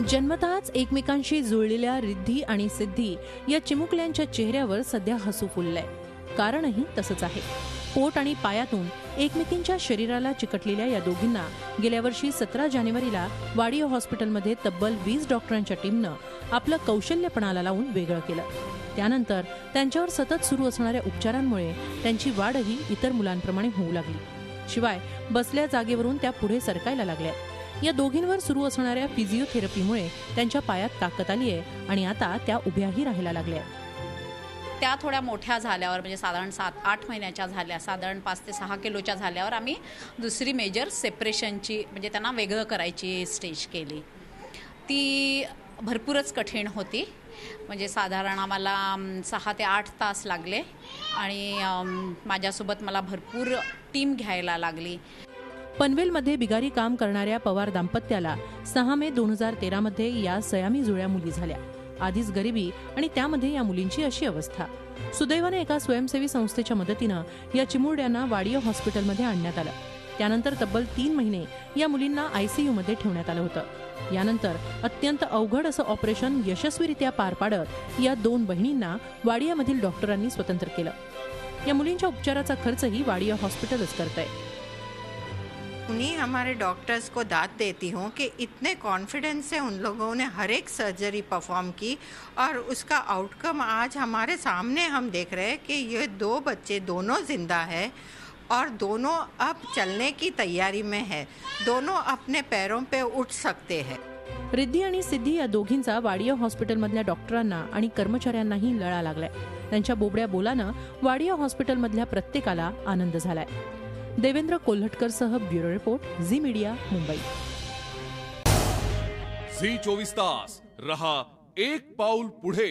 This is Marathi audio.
जन्मताच एकमेकांशी जुळलेल्या रिद्धी आणि सिद्धी या चिमुकल्यांच्या चेहऱ्यावर सध्या हसू फुललंय. कारणही तसंच आहे. पोट आणि पायातून एकमेकींच्या शरीराला चिकटलेल्या या दोघींना गेल्या वर्षी 17 जानेवारीला वाडिया हॉस्पिटलमध्ये तब्बल 20 डॉक्टरांच्या टीमनं आपलं कौशल्य पणाला लावून वेगळं केलं. त्यानंतर त्यांच्यावर सतत सुरू असणाऱ्या उपचारांमुळे त्यांची वाढही इतर मुलांप्रमाणे होऊ लागली. शिवाय बसल्या जागेवरून त्या पुढे सरकायला लागल्या. या दोघींवर सुरू असणाऱ्या फिजिओथेरपीमुळे त्यांच्या पायात ताकद आली आहे आणि आता त्या उभ्याही राहायला लागल्या. त्या थोड्या मोठ्या झाल्यावर म्हणजे साधारण 7-8 महिन्याच्या झाल्या, साधारण 5 ते 6 किलोच्या झाल्यावर आम्ही दुसरी मेजर सेपरेशनची म्हणजे त्यांना वेगळं करायची स्टेज केली. ती भरपूरच कठीण होती. म्हणजे साधारण आम्हाला 6 ते 8 तास लागले आणि माझ्यासोबत मला भरपूर टीम घ्यायला लागली. पनवेलमध्ये बिगारी काम करणाऱ्या पवार दाम्पत्याला 6 मे 2013 मध्ये या सयामी जुळ्या मुली झाल्या. आधीच गरिबी आणि त्यामध्ये या मुलींची अशी अवस्था. सुदैवाने एका स्वयंसेवी संस्थेच्या मदतीनं या चिमुरड्यांना वाडिया हॉस्पिटलमध्ये आणण्यात आलं. त्यानंतर तब्बल 3 महिने या मुलींना ICU मध्ये ठेवण्यात आलं होतं. यानंतर अत्यंत अवघड असं ऑपरेशन यशस्वीरित्या पार पाडत या 2 बहिणींना वाडियामधील डॉक्टरांनी स्वतंत्र केलं. या मुलींच्या उपचाराचा खर्चही वाडिया हॉस्पिटलच करतंय. उन्हीं हमारे डॉक्टर्स को दाद देती हूँ कि इतने कॉन्फिडेंस से उन लोगों ने हर एक सर्जरी परफॉर्म की और उसका आउटकम आज हमारे सामने हम देख रहे हैं कि ये 2 बच्चे दोनों जिंदा है और दोनों अब चलने की तैयारी में है. दोनों अपने पैरों पे उठ सकते हैं. रिद्धी आणि सिद्धी या दोघींचा वाडिया हॉस्पिटलमधल्या डॉक्टरांना आणि कर्मचाऱ्यांनाही लळा लागलाय. त्यांच्या बोबड्या बोलानं वाडिया हॉस्पिटलमधल्या प्रत्येकाला आनंद झालाय. देवेंद्र कोल्हटकरसह bureau report, Zee media, Mumbai. Zee 24 तास रहा एक पाऊल पुढे.